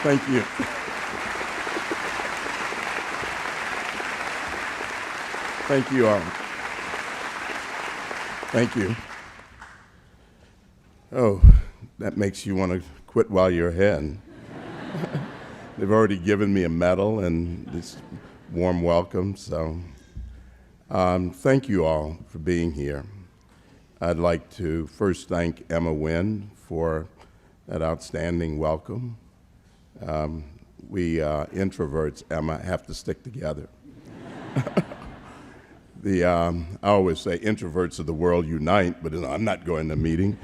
Thank you. Thank you all. Thank you. Oh, that makes you want to quit while you're ahead. They've already given me a medal and this warm welcome, so thank you all for being here. I'd like to first thank Emma Wynn for that outstanding welcome. We introverts, Emma, have to stick together. I always say introverts of the world unite, but I'm not going to meeting.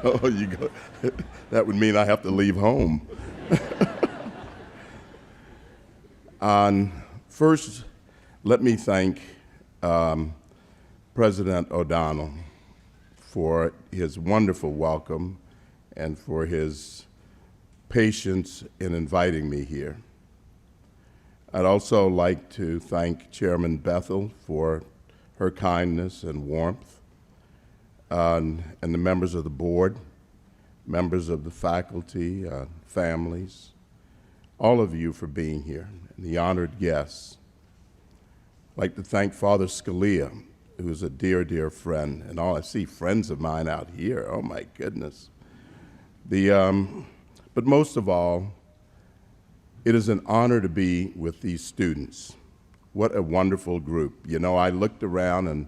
Oh, you go. That would mean I have to leave home. First, let me thank President O'Donnell for his wonderful welcome and for his patience in inviting me here. I'd also like to thank Chairman Bethel for her kindness and warmth, and the members of the board, members of the faculty, families, all of you for being here, and the honored guests. I'd like to thank Father Scalia, who's a dear, dear friend, and I see friends of mine out here, oh my goodness. But most of all, it is an honor to be with these students. What a wonderful group. You know, I looked around and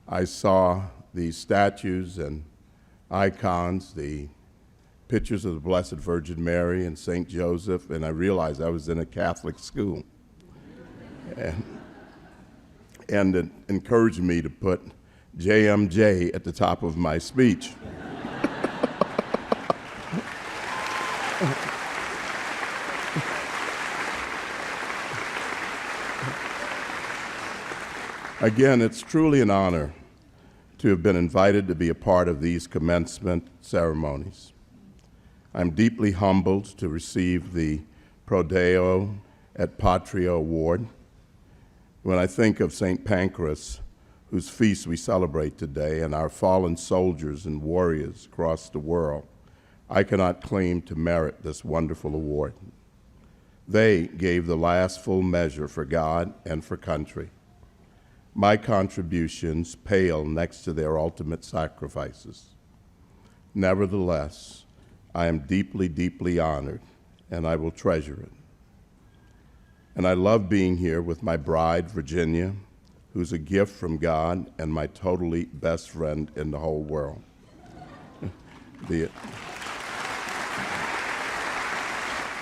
I saw these statues and icons, the pictures of the Blessed Virgin Mary and St. Joseph, and I realized I was in a Catholic school. And it encouraged me to put JMJ at the top of my speech. Again, it's truly an honor to have been invited to be a part of these commencement ceremonies. I'm deeply humbled to receive the Pro Deo et Patria Award. When I think of St. Pancras, whose feast we celebrate today, and our fallen soldiers and warriors across the world, I cannot claim to merit this wonderful award. They gave the last full measure for God and for country. My contributions pale next to their ultimate sacrifices. Nevertheless, I am deeply, deeply honored, and I will treasure it. And I love being here with my bride, Virginia, who's a gift from God and my totally best friend in the whole world. Be it.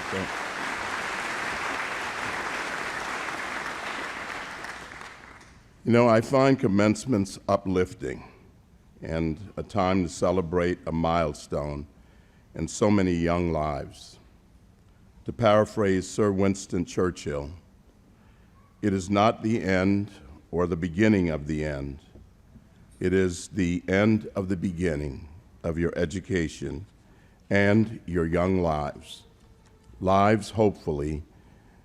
Okay. You know, I find commencements uplifting and a time to celebrate a milestone in so many young lives. To paraphrase Sir Winston Churchill, it is not the end or the beginning of the end. It is the end of the beginning of your education and your young lives. Lives, hopefully,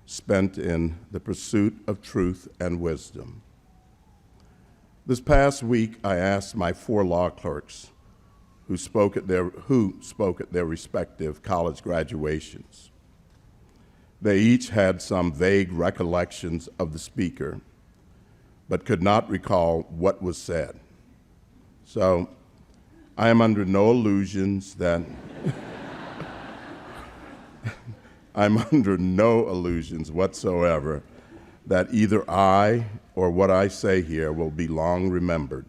spent in the pursuit of truth and wisdom. This past week, I asked my 4 law clerks who spoke at their respective college graduations. They each had some vague recollections of the speaker, but could not recall what was said. So I am under no illusions that I'm under no illusions whatsoever that either I or what I say here will be long remembered.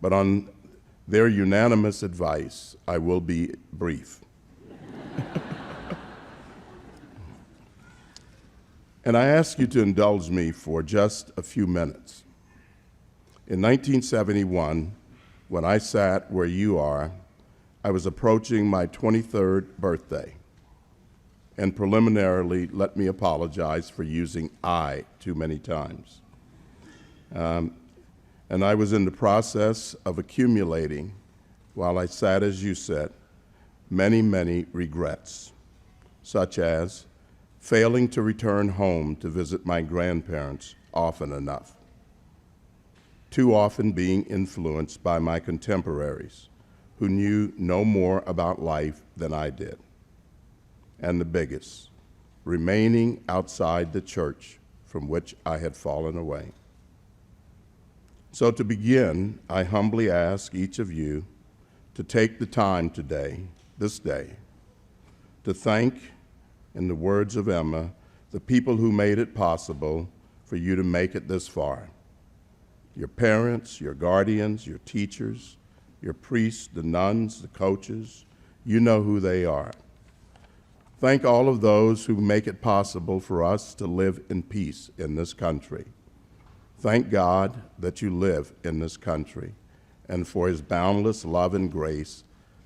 But on their unanimous advice, I will be brief. And I ask you to indulge me for just a few minutes. In 1971, when I sat where you are, I was approaching my 23rd birthday. And preliminarily, let me apologize for using I too many times. And I was in the process of accumulating, while I sat as you sat, many, many regrets, such as failing to return home to visit my grandparents often enough, too often being influenced by my contemporaries who knew no more about life than I did. And the biggest, remaining outside the church from which I had fallen away. So to begin, I humbly ask each of you to take the time today, this day, to thank, in the words of Emma, the people who made it possible for you to make it this far. Your parents, your guardians, your teachers, your priests, the nuns, the coaches, you know who they are. Thank all of those who make it possible for us to live in peace in this country. Thank God that you live in this country and for his boundless love and grace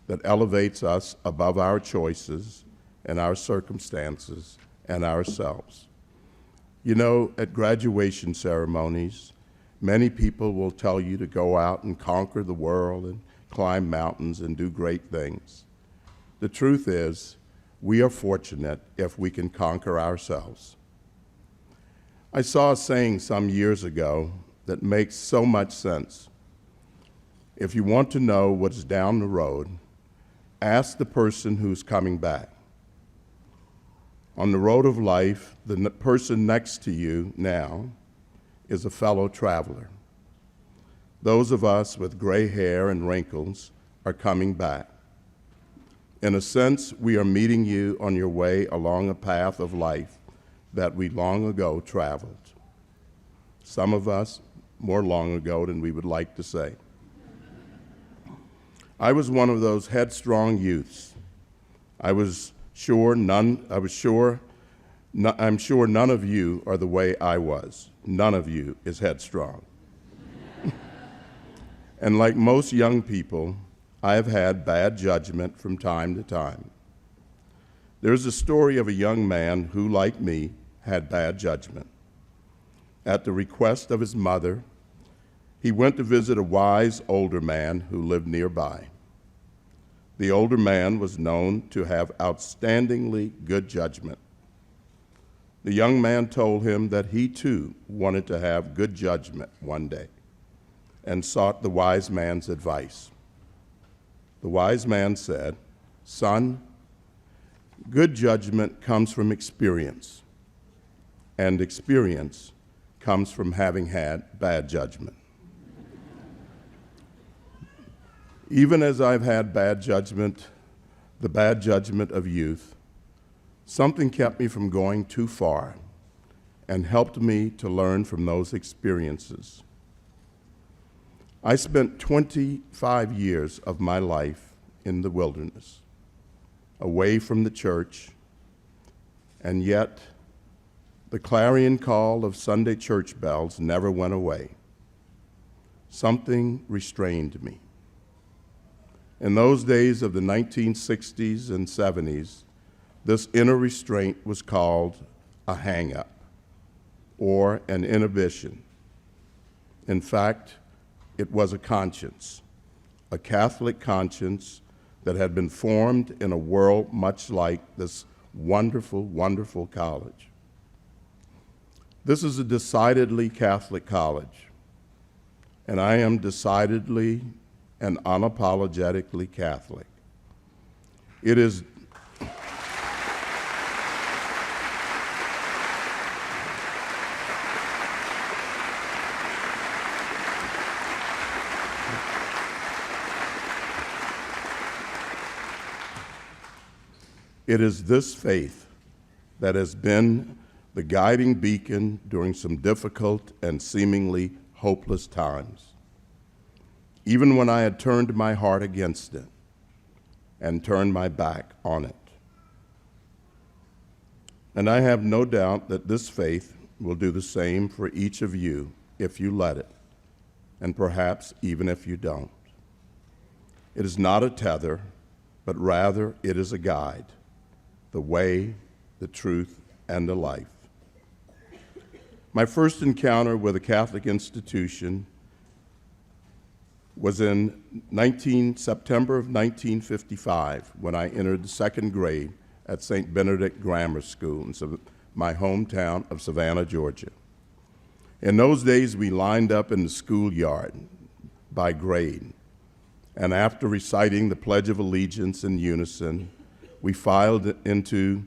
that elevates us above our choices and our circumstances and ourselves. You know, at graduation ceremonies, many people will tell you to go out and conquer the world and climb mountains and do great things. The truth is, we are fortunate if we can conquer ourselves. I saw a saying some years ago that makes so much sense. If you want to know what's down the road, ask the person who's coming back. On the road of life, the person next to you now is a fellow traveler. Those of us with gray hair and wrinkles are coming back. In a sense, we are meeting you on your way along a path of life that we long ago traveled. Some of us more long ago than we would like to say. I was one of those headstrong youths. I'm sure none of you are the way I was. None of you is headstrong. And like most young people, I have had bad judgment from time to time. There's a story of a young man who, like me, had bad judgment. At the request of his mother, he went to visit a wise older man who lived nearby. The older man was known to have outstandingly good judgment. The young man told him that he too wanted to have good judgment one day and sought the wise man's advice. The wise man said, "Son, good judgment comes from experience, and experience comes from having had bad judgment." Even as I've had bad judgment, the bad judgment of youth, something kept me from going too far and helped me to learn from those experiences. I spent 25 years of my life in the wilderness, away from the church, and yet the clarion call of Sunday church bells never went away. Something restrained me. In those days of the 1960s and 70s, this inner restraint was called a hang-up or an inhibition. In fact, it was a conscience, a Catholic conscience that had been formed in a world much like this wonderful, wonderful college. This is a decidedly Catholic college, and I am decidedly and unapologetically Catholic. It is this faith that has been the guiding beacon during some difficult and seemingly hopeless times, even when I had turned my heart against it and turned my back on it. And I have no doubt that this faith will do the same for each of you if you let it, and perhaps even if you don't. It is not a tether, but rather it is a guide, the way, the truth, and the life. My first encounter with a Catholic institution was in September of 1955 when I entered the second grade at St. Benedict Grammar School in my hometown of Savannah, Georgia. In those days, we lined up in the schoolyard by grade, and after reciting the Pledge of Allegiance in unison, we filed into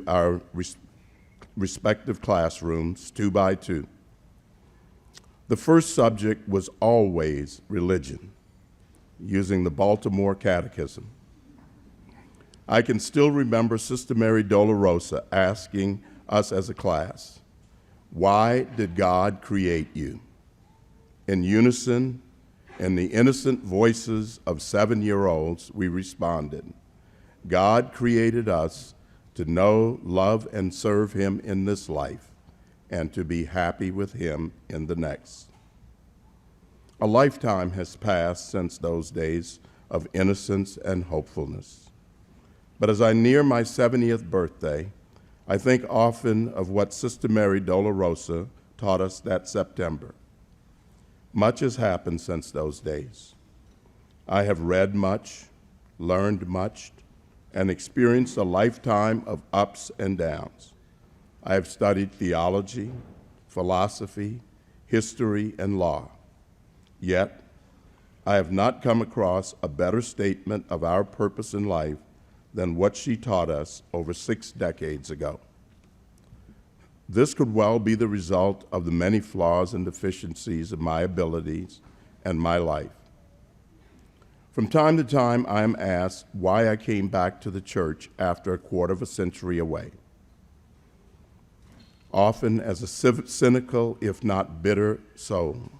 our respective classrooms, 2 by 2. The first subject was always religion, using the Baltimore Catechism. I can still remember Sister Mary Dolorosa asking us as a class, "Why did God create you?" In unison, in the innocent voices of 7-year-olds, we responded, "God created us to know, love, and serve him in this life, and to be happy with him in the next." A lifetime has passed since those days of innocence and hopefulness. But as I near my 70th birthday, I think often of what Sister Mary Dolorosa taught us that September. Much has happened since those days. I have read much, learned much, and experienced a lifetime of ups and downs. I have studied theology, philosophy, history, and law. Yet, I have not come across a better statement of our purpose in life than what she taught us over 6 decades ago. This could well be the result of the many flaws and deficiencies of my abilities and my life. From time to time, I am asked why I came back to the church after a quarter of a century away. Often as a cynical, if not bitter soul,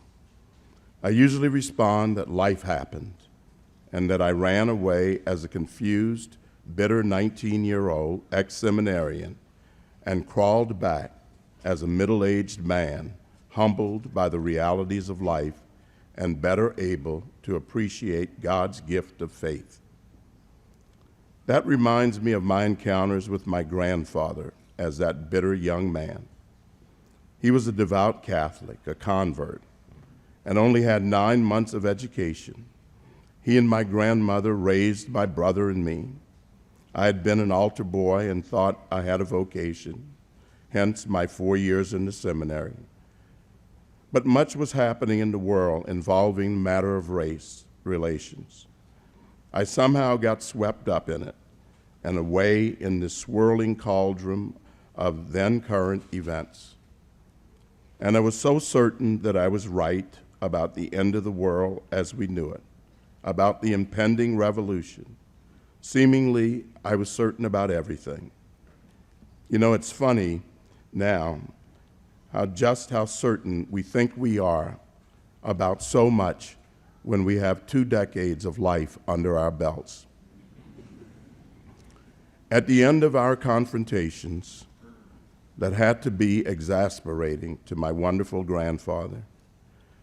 I usually respond that life happened and that I ran away as a confused, bitter 19-year-old ex-seminarian and crawled back as a middle-aged man, humbled by the realities of life and better able to appreciate God's gift of faith. That reminds me of my encounters with my grandfather as that bitter young man. He was a devout Catholic, a convert, and only had 9 months of education. He and my grandmother raised my brother and me. I had been an altar boy and thought I had a vocation, hence my 4 years in the seminary. But much was happening in the world involving the matter of race relations. I somehow got swept up in it and away in the swirling cauldron of then current events. And I was so certain that I was right about the end of the world as we knew it, about the impending revolution. Seemingly, I was certain about everything. You know, it's funny now how certain we think we are about so much when we have 2 decades of life under our belts. At the end of our confrontations that had to be exasperating to my wonderful grandfather,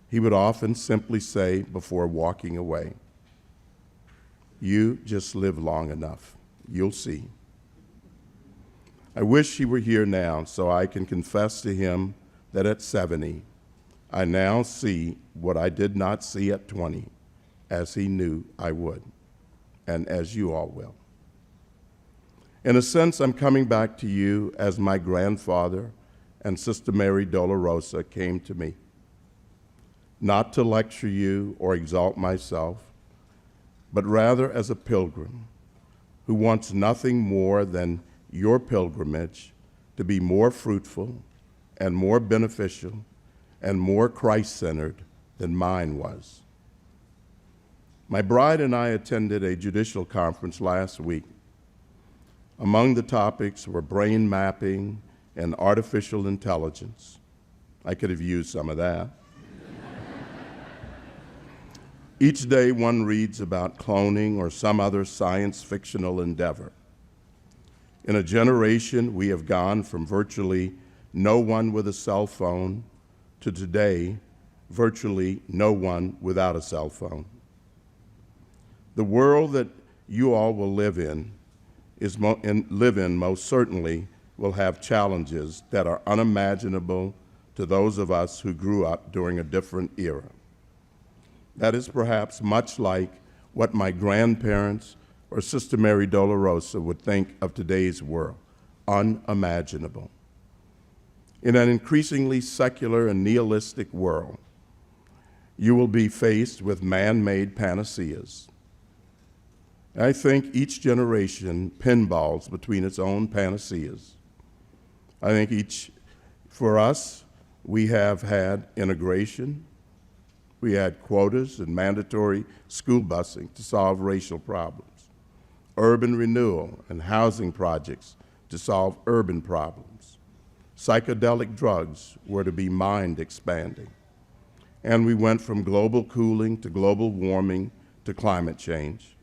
he would often simply say before walking away, "You just live long enough. You'll see." I wish he were here now so I can confess to him that at 70, I now see what I did not see at 20, as he knew I would, and as you all will. In a sense, I'm coming back to you as my grandfather and Sister Mary Dolorosa came to me. Not to lecture you or exalt myself, but rather as a pilgrim who wants nothing more than your pilgrimage to be more fruitful and more beneficial and more Christ-centered than mine was. My bride and I attended a judicial conference last week. Among the topics were brain mapping and artificial intelligence. I could have used some of that. Each day one reads about cloning or some other science-fictional endeavor. In a generation, we have gone from virtually no one with a cell phone to today, virtually no one without a cell phone. The world that you all will live in most certainly will have challenges that are unimaginable to those of us who grew up during a different era. That is perhaps much like what my grandparents or Sister Mary Dolorosa would think of today's world, unimaginable. In an increasingly secular and nihilistic world, you will be faced with man-made panaceas. I think each generation pinballs between its own panaceas. I think for us, we have had integration. We had quotas and mandatory school busing to solve racial problems, urban renewal and housing projects to solve urban problems. Psychedelic drugs were to be mind expanding. And we went from global cooling to global warming to climate change.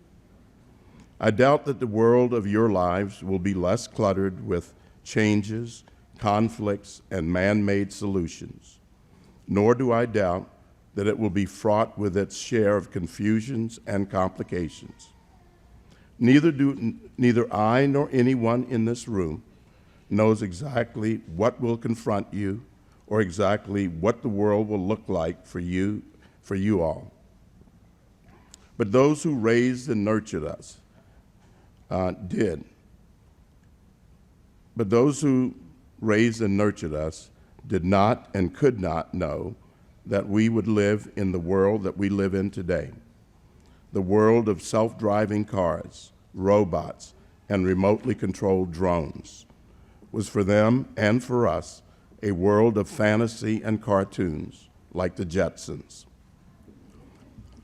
I doubt that the world of your lives will be less cluttered with changes, conflicts, and man-made solutions, nor do I doubt that it will be fraught with its share of confusions and complications. Neither I nor anyone in this room knows exactly what will confront you or exactly what the world will look like for you all. But those who raised and nurtured us did. But those who raised and nurtured us did not and could not know that we would live in the world that we live in today, the world of self-driving cars, robots, and remotely controlled drones, was for them and for us a world of fantasy and cartoons like the Jetsons.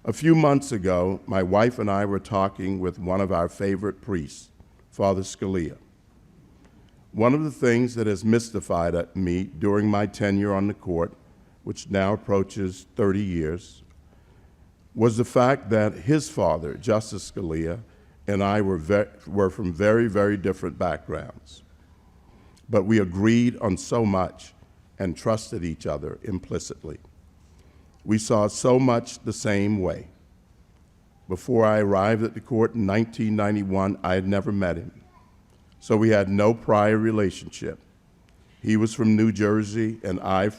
A few months ago, my wife and I were talking with one of our favorite priests, Father Scalia. One of the things that has mystified me during my tenure on the court, which now approaches 30 years, was the fact that his father, Justice Scalia, and I were from very, very different backgrounds. But we agreed on so much and trusted each other implicitly. We saw so much the same way. Before I arrived at the court in 1991, I had never met him, so we had no prior relationship. He was from New Jersey, and I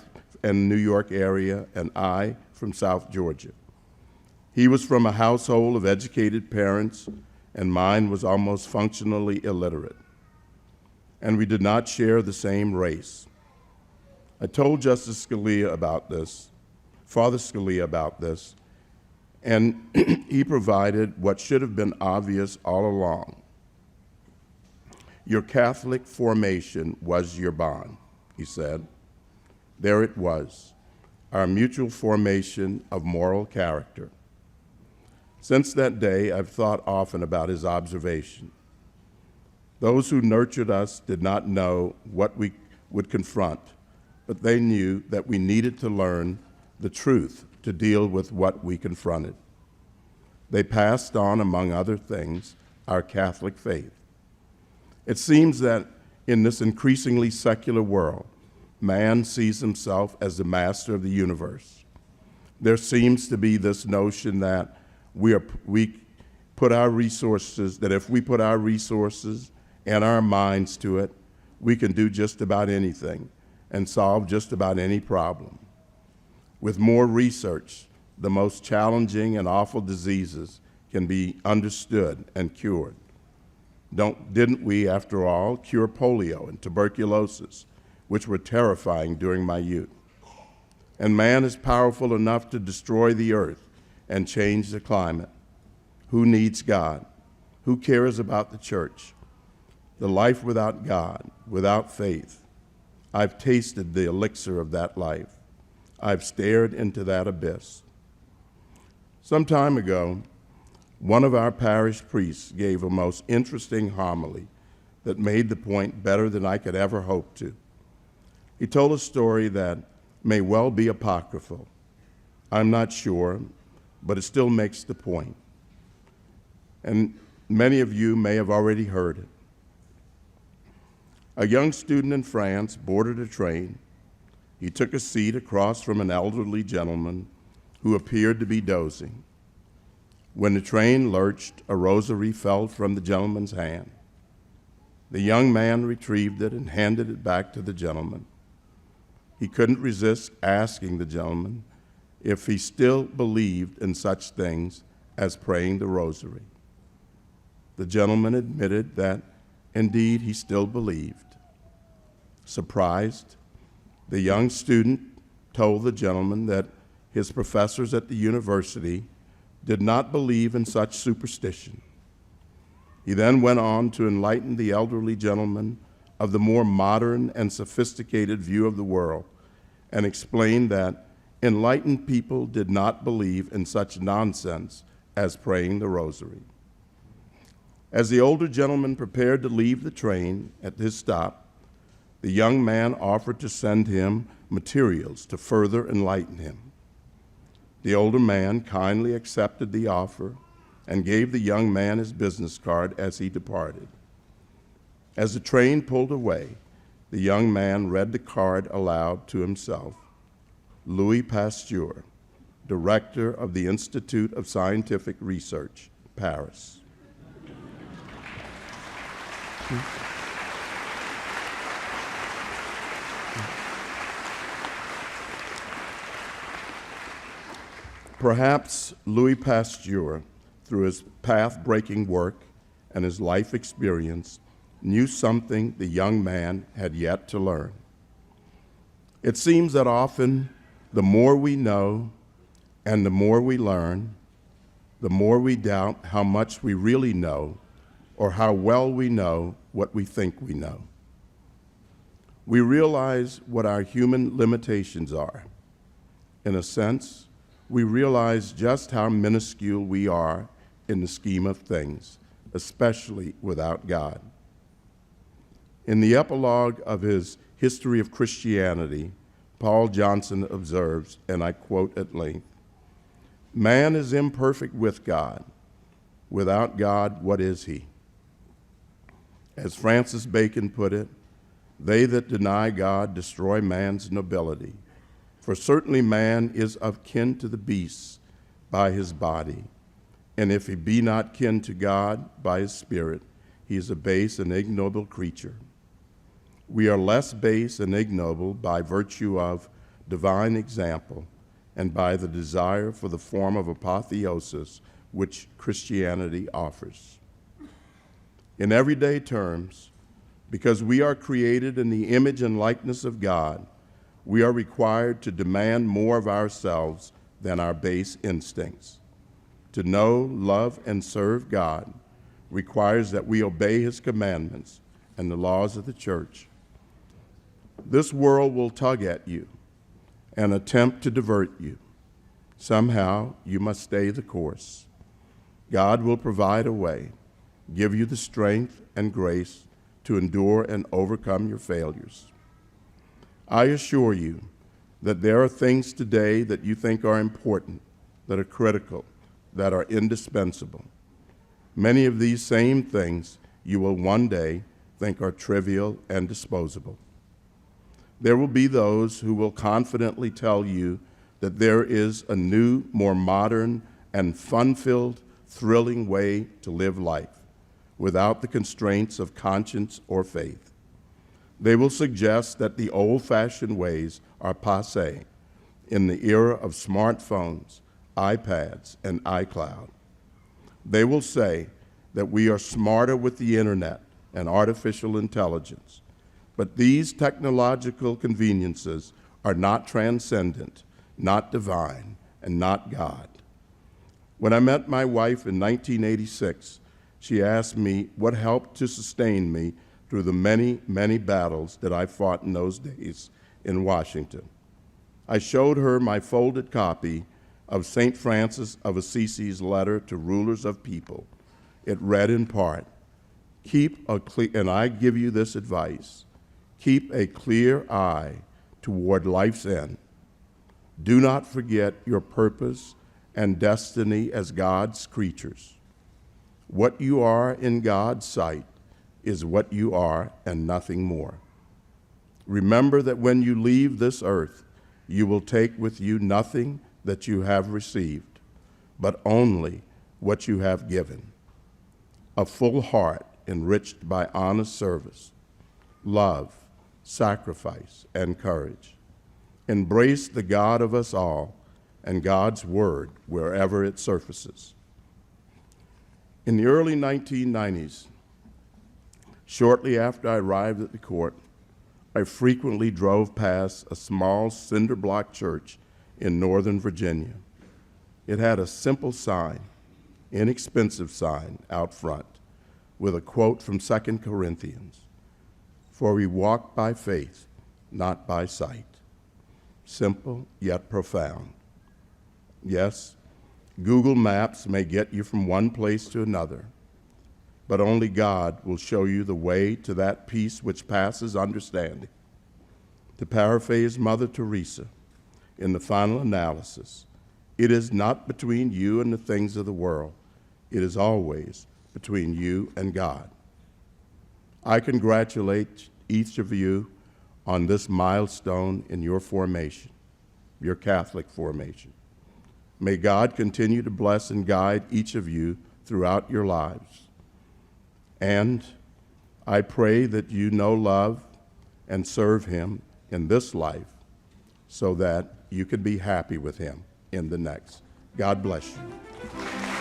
and New York area, and I from South Georgia. He was from a household of educated parents, and mine was almost functionally illiterate. And we did not share the same race. I told Justice Scalia about this, Father Scalia about this, and he provided what should have been obvious all along. Your Catholic formation was your bond, he said. There it was, our mutual formation of moral character. Since that day, I've thought often about his observation. Those who nurtured us did not know what we would confront, but they knew that we needed to learn the truth to deal with what we confronted. They passed on, among other things, our Catholic faith. It seems that in this increasingly secular world, man sees himself as the master of the universe. There seems to be this notion that we put our resources, that if we put our resources and our minds to it, we can do just about anything and solve just about any problem. With more research, the most challenging and awful diseases can be understood and cured. Didn't we, after all, cure polio and tuberculosis, which were terrifying during my youth? And man is powerful enough to destroy the earth and change the climate. Who needs God? Who cares about the church? The life without God, without faith. I've tasted the elixir of that life. I've stared into that abyss. Some time ago, one of our parish priests gave a most interesting homily that made the point better than I could ever hope to. He told a story that may well be apocryphal. I'm not sure, but it still makes the point. And many of you may have already heard it. A young student in France boarded a train. He took a seat across from an elderly gentleman who appeared to be dozing. When the train lurched, a rosary fell from the gentleman's hand. The young man retrieved it and handed it back to the gentleman. He couldn't resist asking the gentleman if he still believed in such things as praying the rosary. The gentleman admitted that indeed he still believed. Surprised, the young student told the gentleman that his professors at the university did not believe in such superstition. He then went on to enlighten the elderly gentleman of the more modern and sophisticated view of the world and explained that enlightened people did not believe in such nonsense as praying the rosary. As the older gentleman prepared to leave the train at his stop, the young man offered to send him materials to further enlighten him. The older man kindly accepted the offer and gave the young man his business card as he departed. As the train pulled away, the young man read the card aloud to himself. Louis Pasteur, Director of the Institute of Scientific Research, Paris. Perhaps Louis Pasteur, through his path-breaking work and his life experience, knew something the young man had yet to learn. It seems that often the more we know and the more we learn, the more we doubt how much we really know or how well we know what we think we know. We realize what our human limitations are. In a sense, we realize just how minuscule we are in the scheme of things, especially without God. In the epilogue of his History of Christianity, Paul Johnson observes, and I quote at length, "Man is imperfect with God. Without God, what is he?" As Francis Bacon put it, "They that deny God destroy man's nobility. For certainly man is of kin to the beasts by his body, and if he be not kin to God by his spirit, he is a base and ignoble creature. We are less base and ignoble by virtue of divine example and by the desire for the form of apotheosis which Christianity offers. In everyday terms, because we are created in the image and likeness of God, we are required to demand more of ourselves than our base instincts. To know, love, and serve God requires that we obey his commandments and the laws of the church. This world will tug at you and attempt to divert you. Somehow, you must stay the course. God will provide a way, give you the strength and grace to endure and overcome your failures. I assure you that there are things today that you think are important, that are critical, that are indispensable. Many of these same things you will one day think are trivial and disposable. There will be those who will confidently tell you that there is a new, more modern, and fun-filled, thrilling way to live life without the constraints of conscience or faith. They will suggest that the old-fashioned ways are passé in the era of smartphones, iPads, and iCloud. They will say that we are smarter with the internet and artificial intelligence, but these technological conveniences are not transcendent, not divine, and not God. When I met my wife in 1986, she asked me what helped to sustain me through the many, many battles that I fought in those days in Washington. I showed her my folded copy of St. Francis of Assisi's letter to rulers of people. It read in part, and I give you this advice, keep a clear eye toward life's end. Do not forget your purpose and destiny as God's creatures. What you are in God's sight is what you are and nothing more. Remember that when you leave this earth, you will take with you nothing that you have received, but only what you have given. A full heart enriched by honest service, love, sacrifice, and courage. Embrace the God of us all and God's word wherever it surfaces. In the early 1990s, shortly after I arrived at the court, I frequently drove past a small cinder block church in Northern Virginia. It had a simple sign, inexpensive sign out front, with a quote from 2 Corinthians, "For we walk by faith, not by sight." Simple yet profound. Yes, Google Maps may get you from one place to another, but only God will show you the way to that peace which passes understanding. To paraphrase Mother Teresa, in the final analysis, it is not between you and the things of the world. It is always between you and God. I congratulate each of you on this milestone in your formation, your Catholic formation. May God continue to bless and guide each of you throughout your lives. And I pray that you know, love, and serve him in this life so that you can be happy with him in the next. God bless you.